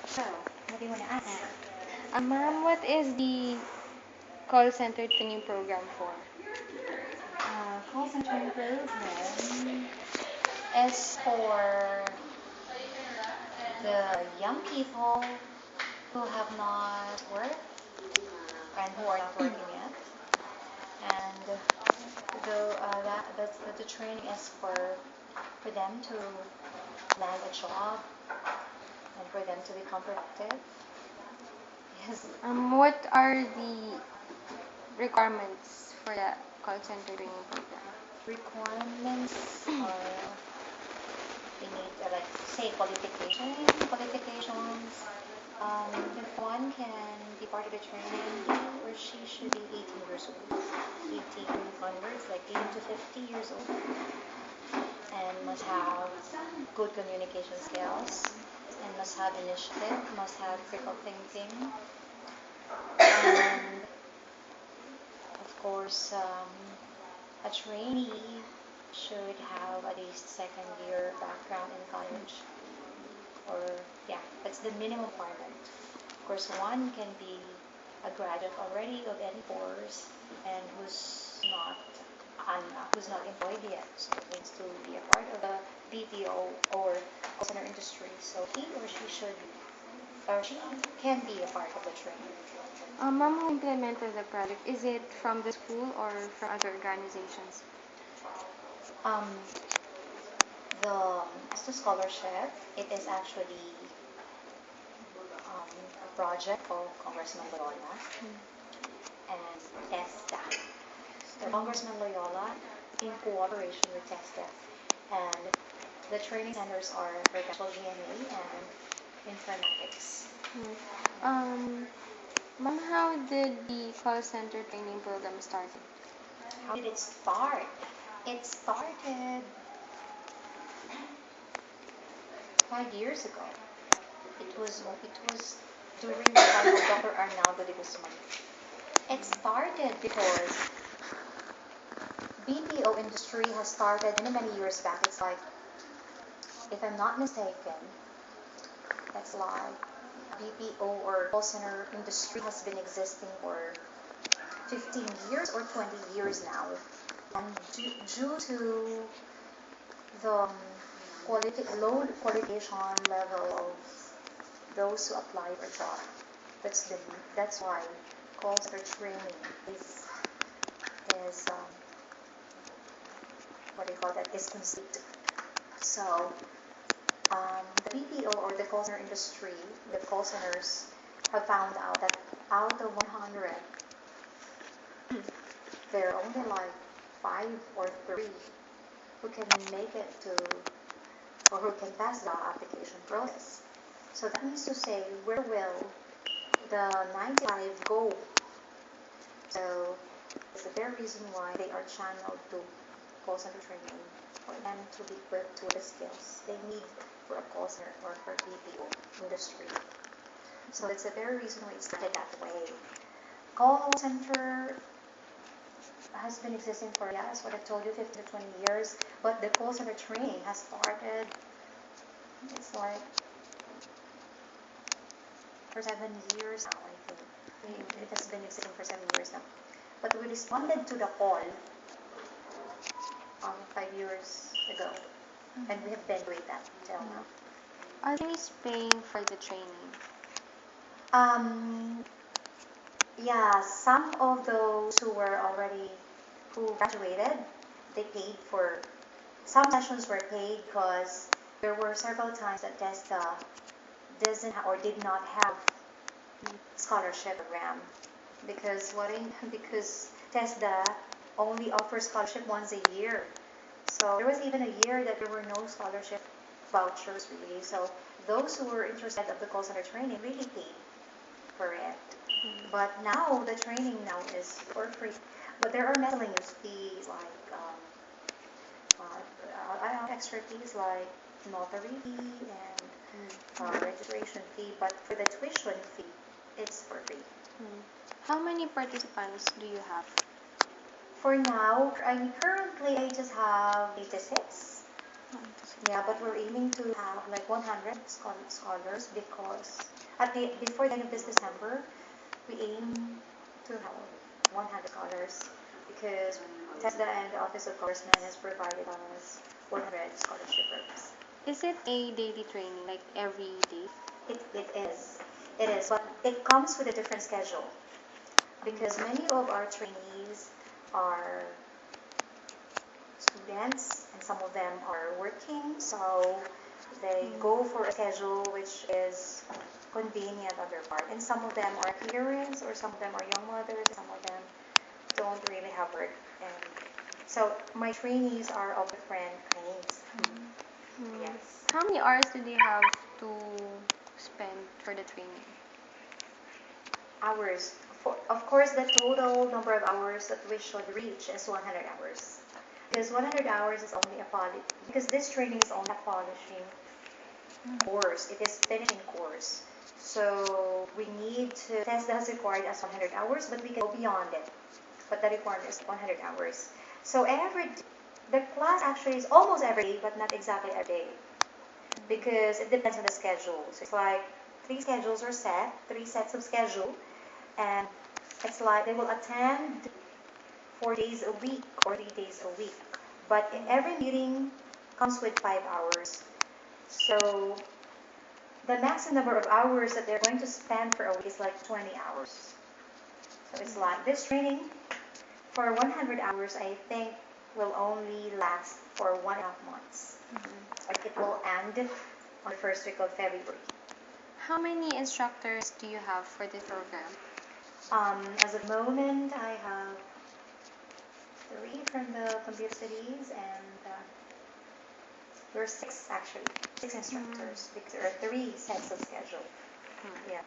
So, what do you want to ask? Ma'am, what is the call center training program for? Call center program is for the young people who have not worked and who are not working yet. And the training is for them to land a job and for them to become productive. Yes. What are the requirements for the call center training program? Requirements are they need like say qualifications. If one can be part of the training, he or she should be 18 years old. 18 onwards, like 18 to 50 years old, and must have good communication skills, and must have initiative, must have critical thinking, and of course, a trainee should have at least second year background in college, or yeah, that's the minimum requirement. Of course, one can be a graduate already of any course and who's not employed yet, so needs to be a part of the BPO or call center industry. So he or she should or she can be a part of the training. Ma'am, who implemented the project? Is it from the school or from other organizations? Um, the as to scholarship, it is actually a project of Congressman Loyola and TESDA. So Congressman Loyola in cooperation with TESDA, and the training centers are virtual GMA and informatics. Ma'am, how did the call center training program start? How did it start? It started 5 years ago. It was during the time of Dr. Arnaldo de Guzman. It started because BPO industry has started many many years back. It's like, if I'm not mistaken, that's a lie. BPO or call center industry has been existing for 15 years or 20 years now. And due to the low qualification level of those who apply for a job, that's why call center training is what do you call that, is conceived. So the BPO or the call center industry, the call centers have found out that out of 100, there are only like 5 or 3 who can make it to, or who can pass the application process. So that means to say, where will the 95 go? So it's the very reason why they are channeled to call center training, for them to be equipped with the skills they need for a call center or for BPO industry. So it's the very reason why it started that way. Call center has been existing for, yes, what I've told you, 15 to 20 years, but the call center training has started, it's like, for 7 years now, I think. It has been existing for 7 years now. But we responded to the call 5 years ago, and we have been doing that till now. Are they paying for the training? Yeah, some of those who graduated, they paid for, some sessions were paid because there were several times that TESDA doesn't or did not have scholarship program because because TESDA only offers scholarship once a year. So there was even a year that there were no scholarship vouchers really. So those who were interested of the call center training really paid for it. But now the training now is for free. But there are miscellaneous fees like extra fees like notary fee and registration fee. But for the tuition fee, it's for free. How many participants do you have? For now, currently I just have 86. Yeah, but we're aiming to have like 100 scholars because before the end of this December, we aim to have 100 scholars because TESDA and the Office of Congressman has provided us 100 scholarship programs. Is it a daily training, like every day? It is. It is, but it comes with a different schedule because many of our trainees are students and some of them are working, so they go for a schedule which is convenient on their part. And some of them are parents, or some of them are young mothers, some of them don't really have work. And so my trainees are of different kinds. Yes. How many hours do they have to spend for the training? Hours. Of course, the total number of hours that we should reach is 100 hours. Because 100 hours is only a polish. Because this training is only a polishing course. It is finishing course. So we need to test that's required as 100 hours, but we can go beyond it. But the requirement is 100 hours. So the class actually is almost every day, but not exactly every day. Because it depends on the schedule. So it's like 3 schedules are set, 3 sets of schedule. And it's like they will attend 4 days a week or 3 days a week. But in every meeting comes with 5 hours. So the maximum number of hours that they're going to spend for a week is like 20 hours. So it's like this training for 100 hours, I think, will only last for 1.5 months. Like it will end on the first week of February. How many instructors do you have for this program? As of the moment, I have 3 from the computer studies, and there are 6 actually, 6 instructors because there are 3 sets of schedule. Yeah.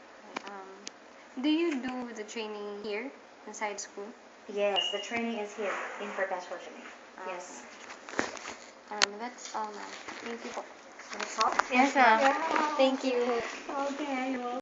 Do you do the training here inside school? Yes, the training is here in Perpetual Training. Yes. That's all, ma'am. Thank you. That's all? Yes, ma'am. Yeah. Thank you. Okay.